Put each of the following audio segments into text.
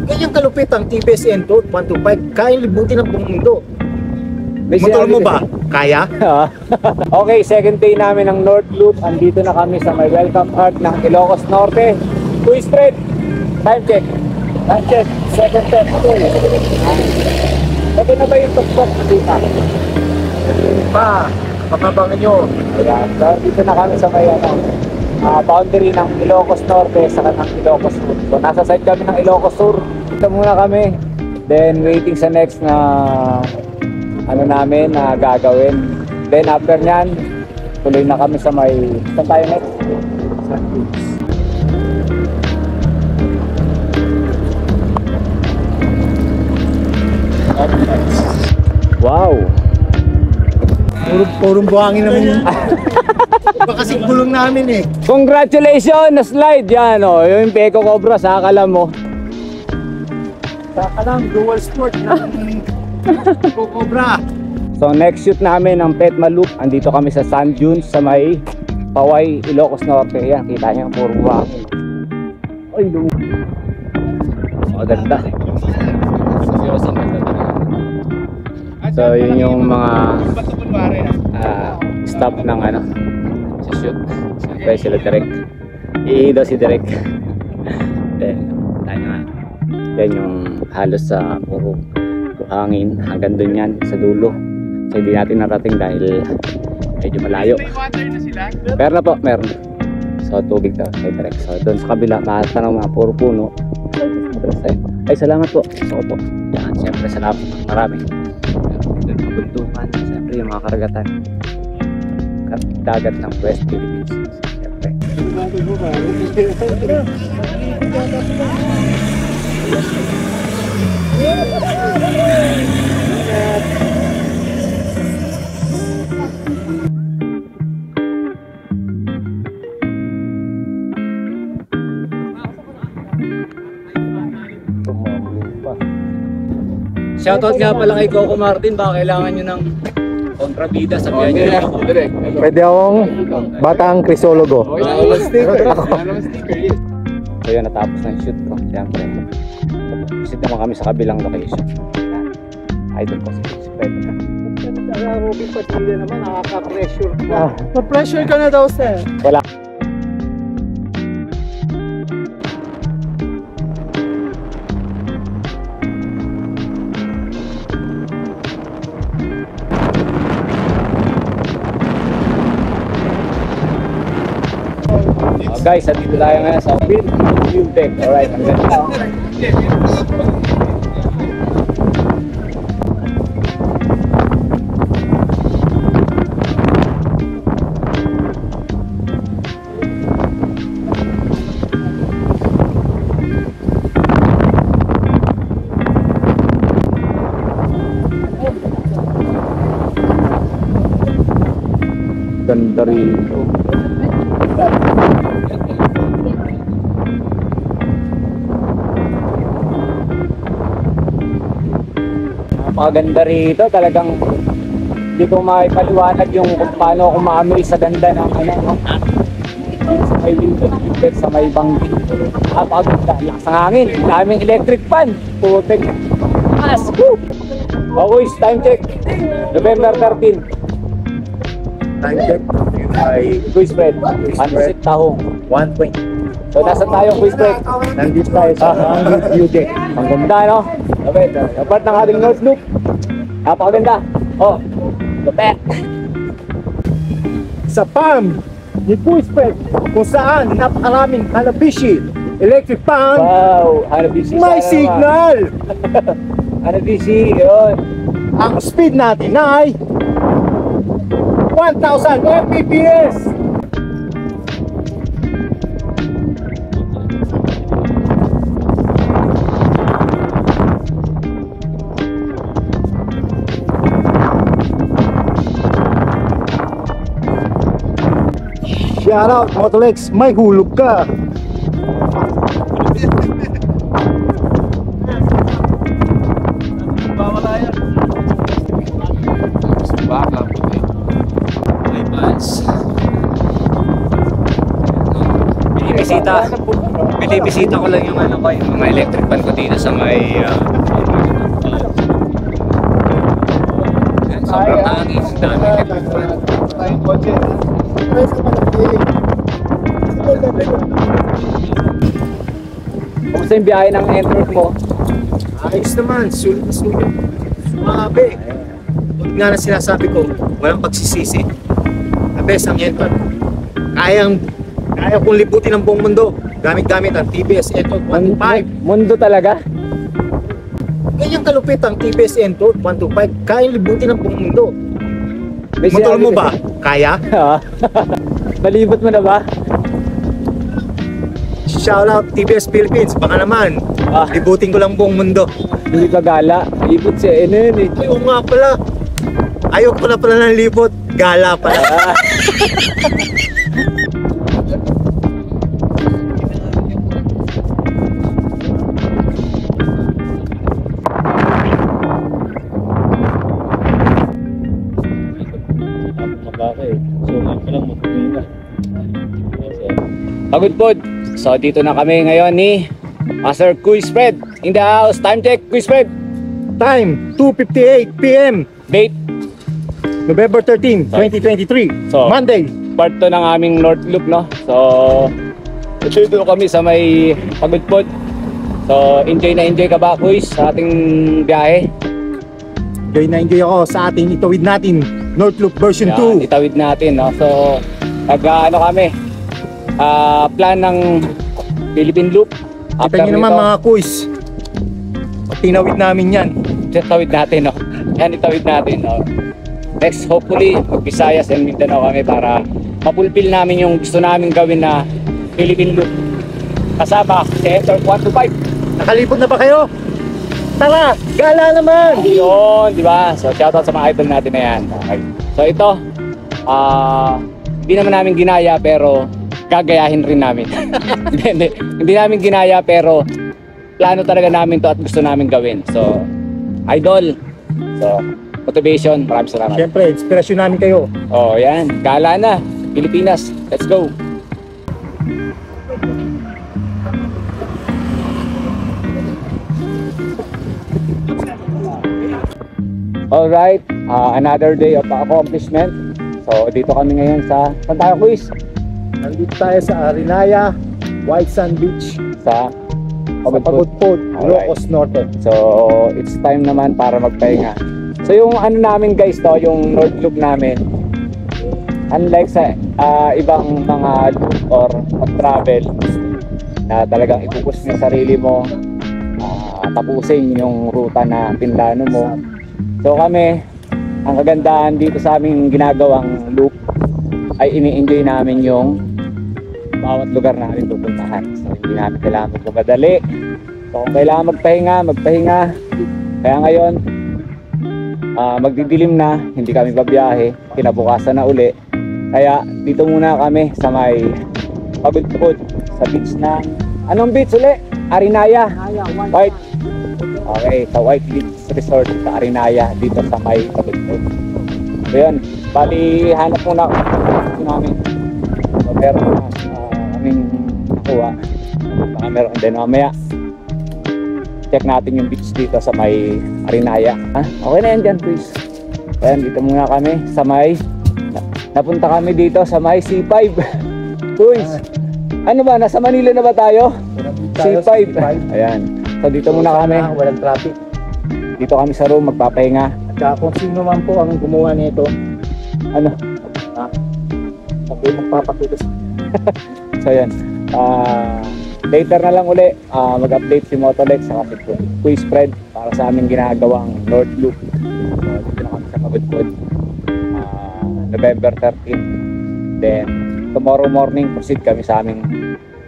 Ganyan kalupit ang TVS N2 125. Kaya libutin ang buong mundo. May Motor mo sinabi ba? Kaya? Okay, second day namin ng North Loop. Andito na kami sa may welcome heart ng Ilocos Norte. Two straight. Time check. Time check. Second step. Ito na ba yung tuktok? Dito. Pa, papabangan nyo. Ayan. So, dito na kami sa may boundary ng Ilocos Norte sa ng Ilocos Sur. So, nasa side kami ng Ilocos Sur. Dito muna kami. Then, waiting sa next na namin na gagawin. Then, after nyan, tuloy na kami sa may... Saan tayo next? Wow! Purong buhangin naman yun. Baka kasing gulong namin eh. Congratulations! Na-slide yan o. Yung Peko Cobra, saka lang mo. Saka lang, dual sport ng Cobra. So next shoot namin ng Petma Loop. Andito kami sa Sand Dunes sa may Paway, Ilocos Norte. Yan, kita nyo, puro buhangin. Ay, lumo. Maganda. So yun yung mga stop ng sa shoot. Siyempre sila Direk. Iido si Direk. Then tayo nga. Yan yung halos sa puro hangin hanggang dun yan sa dulo. So hindi natin narating dahil medyo malayo. Meron na po, meron. So tubig daw kay Direk. So dun sa kabila lahat na ng mga puro puno. Ay salamat po. So po. Yan, siyempre salamat marami. Doon ang buntukan, siyempre yung mga karagatan. Dagat ng West Philippines. Siyempre. Shoutout nga pala kay Coco Martin, baka kailangan nyo ng kontrabida sa biyahe nyo. Pwede akong batang krisologo. So yun, natapos na yung shoot ko. Siyempre, visit naman kami sa kabilang location. Idol ko si Fred. Robin Padilla naman, nakaka-pressure ka. Ma-pressure ka na daw, sir. Wala. Guys, dito tayo ngayon sa View Deck. Alright, ang ganda. Ganda rito. Napakaganda rito, talagang hindi ko maipaliwanag yung kung paano ako maamoy sa ganda ng sa may window, sa may bangin. Napakaganda, lakas ng hangin, daming electric fan, putik. Mas, woo! Okay, time check, November 13. Time check ay Quiz spread, Pansit Tahong 120. So nasa tayong quiz spread? Nandito tayo sa View Deck. Ang ganda, no? Okay, yung part ng ating North Loop. Napakaganda. Oh, lupet. Sa farm ni Puispet, kung saan napakaraming Hanabishi electric fan, Wow, Hanabishi. may signal. Hanabishi, yun. Ang speed natin ay 1,000 Mbps. Shout out, Motolex, may hulog ka. Bawala yan. Baka puti. May bisita. Binibisita ko lang yung ano ko, yung mga electric fan ko dito sa may sobrang hangin, dami electric fan. Kumusta yung biyahe ng Entork mo? Ayos naman, sulit na sulit. Sumabe. Huwag nga na sinasabi ko, walang pagsisisi. The best ang Entork. Kaya kong liputin ang buong mundo. Gamit-gamit ang TBS Entork 125. Mundo talaga? Ganyang kalupit ang TBS Entork 125. Kaya libutin ang buong mundo. May Motor mo sinabi ba? Kaya? Malibot mo na ba? Shout out TBS Philippines. Baka naman, libutin ko lang buong mundo. Hindi ka gala. Malibot siya. Yun eh. Ay, oo nga pala. Ayaw ko na pala ng libot. Gala pala. Pagod po. So dito na kami ngayon ni Master Quiz Fred in the house. Time check, Quiz Fred. Time, 2:58 PM. Date, November 13, 2023. So, Monday. part to ng aming North Loop, no? So dito kami sa may Pagod po. So enjoy na enjoy ka ba, Quiz, sa ating biyahe? Enjoy na enjoy ako sa ating itawid natin North Loop version Yan, 2. itawid natin, no? So ano kami, plan ng Philippine Loop. Kita nyo naman mga quiz. Tinawid namin yan. Itawid natin, no? Yan, itawid natin, no? Next, hopefully, mag-Visayas and Mindanao kami para mapulpil namin yung gusto namin gawin na Philippine Loop. Kasama si Entork 125. Nakalipod na ba kayo? Tara, gala naman! Yun, di ba? So, shoutout sa mga idol natin na yan. Okay. So, ito, hindi naman namin ginaya pero gagayahin rin namin. Hindi namin ginaya pero plano talaga namin to at gusto namin gawin. So, idol. So, motivation. Maraming salamat. Siyempre, inspirasyon namin kayo. Oh, yan. Gala na. Pilipinas. Let's go. Alright. Another day of accomplishment. So, dito kami ngayon sa saan tayo, Quiz? Nandito tayo sa Arinaya, White Sand Beach, Sa Pagudpod, Alright. Ilocos Norte. So, it's time naman para magpahinga. So, yung ano namin guys to, yung North Loop namin, unlike sa ibang mga loop or travel na talagang ipupus mo yung sarili mo, tapusin yung ruta na pinlano mo. So, kami, ang kagandahan dito sa aming ginagawang loop ay ini-enjoy namin yung bawat lugar na namin pupuntahan. So, hindi namin kailangan magpapadali. So, kung kailangan magpahinga. Kaya ngayon, magdidilim na, hindi kami babiyahe, kinabukasan na uli. Kaya dito muna kami sa may Pagudpod, sa beach ng, anong beach uli? Arinaya. White. Okay, sa White Beach Resort sa Arinaya, dito sa may Pagudpod. So yun, bali hanap muna namin. So, meron na kaming nakuha. Baka meron din mamaya. Check natin yung beach dito sa may Arinaya. Okay na yan dyan, please. Ayan, dito muna kami sa may napunta kami dito sa may C5. Please. Ano ba, nasa Manila na ba tayo? C5. Ayan. So dito muna kami. Walang traffic. Dito kami sa room, magpapahinga. At saka kung sino man po ang gumawa nito, Ano? ako yung magpapakita sa So yan. Later na lang uli, mag-update si Motolex sa si Quiz Fred para sa aming ginagawang North Loop. So dito na kami sa Pagudpod. November 13. Then tomorrow morning proceed kami sa aming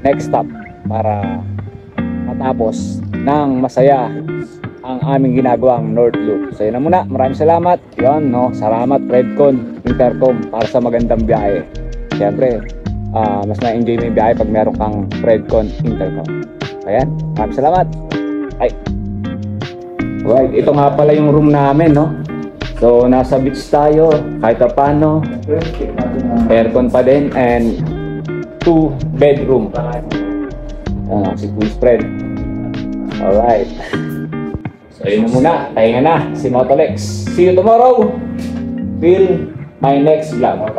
next stop para matapos ng masaya ang aming ginagawang North Loop. So yun na muna, maraming salamat. Yun, no? Salamat Redcon Intercom para sa magandang biyahe. Siyempre, mas na-enjoy mo yung biyahe pag meron kang Redcon Intercom. Ayan, maraming salamat. Ay. Right, ito nga pala yung room namin, no? So nasa beach tayo, kahit pa paano, aircon pa din, and 2 bedroom. Si full spread. Alright. So yun na muna. Tayo na si Motolex. See you tomorrow. Till my next vlog.